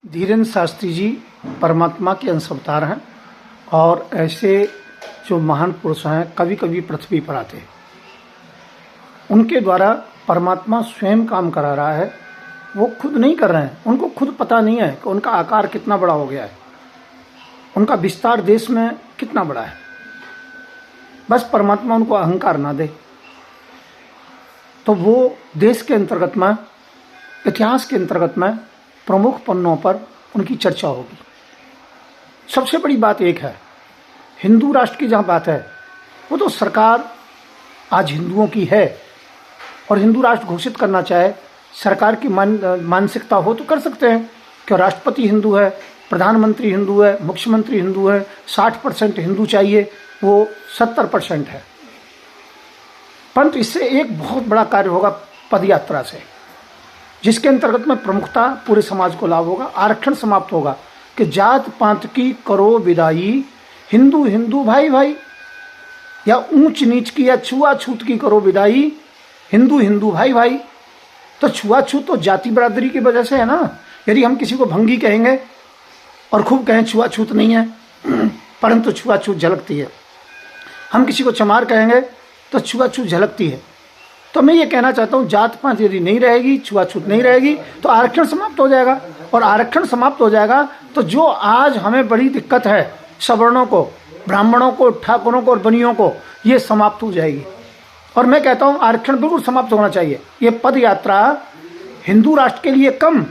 धीरेन्द्र शास्त्री जी परमात्मा के अंश अवतार हैं और ऐसे जो महान पुरुष हैं कभी कभी पृथ्वी पर आते हैं। उनके द्वारा परमात्मा स्वयं काम करा रहा है, वो खुद नहीं कर रहे हैं। उनको खुद पता नहीं है कि उनका आकार कितना बड़ा हो गया है, उनका विस्तार देश में कितना बड़ा है। बस परमात्मा उनको अहंकार ना दे तो वो देश के अंतर्गत में, इतिहास के अंतर्गत में प्रमुख पन्नों पर उनकी चर्चा होगी। सबसे बड़ी बात एक है, हिंदू राष्ट्र की जहाँ बात है वो तो सरकार आज हिंदुओं की है और हिंदू राष्ट्र घोषित करना चाहे, सरकार की मानसिकता हो तो कर सकते हैं कि राष्ट्रपति हिंदू है, प्रधानमंत्री हिंदू है, मुख्यमंत्री हिंदू है, 60% हिंदू चाहिए, वो 70% है। परंतु इससे एक बहुत बड़ा कार्य होगा पद यात्रा से, जिसके अंतर्गत में प्रमुखता पूरे समाज को लाभ होगा। आरक्षण समाप्त होगा कि जात पात की करो विदाई, हिंदू हिंदू भाई भाई, या ऊंच नीच की या छुआछूत की करो विदाई, हिंदू हिंदू भाई भाई। तो छुआछूत तो जाति बरादरी की वजह से है ना। यदि हम किसी को भंगी कहेंगे और खूब कहें छुआछूत नहीं है, परंतु छुआछूत झलकती है। हम किसी को चमार कहेंगे तो छुआछूत झलकती है। तो मैं ये कहना चाहता हूँ, जात पात यदि नहीं रहेगी, छुआछूत नहीं रहेगी तो आरक्षण समाप्त हो जाएगा। और आरक्षण समाप्त हो जाएगा तो जो आज हमें बड़ी दिक्कत है, सवर्णों को, ब्राह्मणों को, ठाकुरों को और बनियों को, ये समाप्त हो जाएगी। और मैं कहता हूँ आरक्षण बिल्कुल समाप्त होना चाहिए। ये पद यात्रा हिंदू राष्ट्र के लिए कम,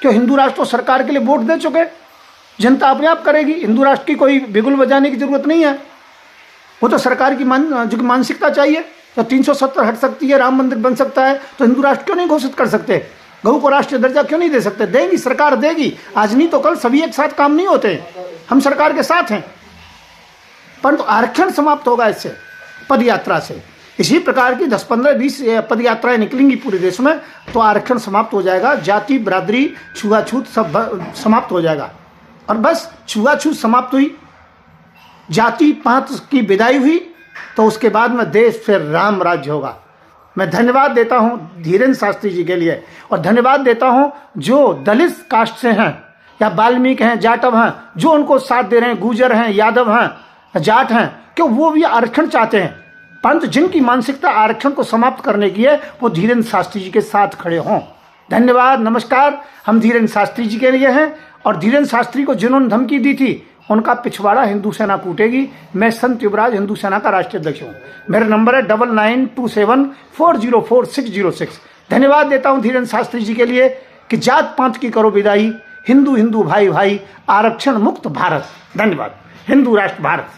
क्यों हिंदू राष्ट्र तो सरकार के लिए वोट दे चुके, जनता अपने आप करेगी। हिंदू राष्ट्र की कोई बिगुल बजाने की जरूरत नहीं है, वो तो सरकार की जो मानसिकता चाहिए। तो 370 हट सकती है, राम मंदिर बन सकता है, तो हिंदू राष्ट्र क्यों नहीं घोषित कर सकते? गऊ को राष्ट्रीय दर्जा क्यों नहीं दे सकते? देगी, सरकार देगी। आज नहीं तो कल सभी एक साथ काम नहीं होते, हम सरकार के साथ हैं। परंतु आरक्षण समाप्त होगा इससे, पद यात्रा से। इसी प्रकार की 10, 15, 20 पद यात्राएं निकलेंगी पूरे देश में, तो आरक्षण समाप्त हो जाएगा, जाति बरादरी छुआछूत सब समाप्त हो जाएगा। और बस छुआछूत समाप्त हुई, जाति पात की विदाई हुई, तो उसके बाद में देश फिर राम राज्य होगा। मैं धन्यवाद देता हूं धीरेन्द्र शास्त्री जी के लिए, और धन्यवाद देता हूं जो दलित कास्ट से हैं या वाल्मीकि हैं, जाटव हैं, जो उनको साथ दे रहे हैं, गुर्जर हैं, यादव हैं, जाट हैं, क्यों वो भी आरक्षण चाहते हैं। परंतु जिनकी मानसिकता आरक्षण को समाप्त करने की है, वो धीरेन्द्र शास्त्री जी के साथ खड़े हों। धन्यवाद, नमस्कार। हम धीरेन्द्र शास्त्री जी के लिए हैं, और धीरेन्द्र शास्त्री को जिन्होंने धमकी दी थी उनका पिछवाड़ा हिंदू सेना कूटेगी। मैं संत युवराज हिंदू सेना का राष्ट्रीय अध्यक्ष हूँ। मेरा नंबर है 9927404606। धन्यवाद देता हूँ धीरेन्द्र शास्त्री जी के लिए कि जात पात की करो विदाई, हिंदू हिंदू भाई भाई, आरक्षण मुक्त भारत। धन्यवाद। हिंदू राष्ट्र भारत।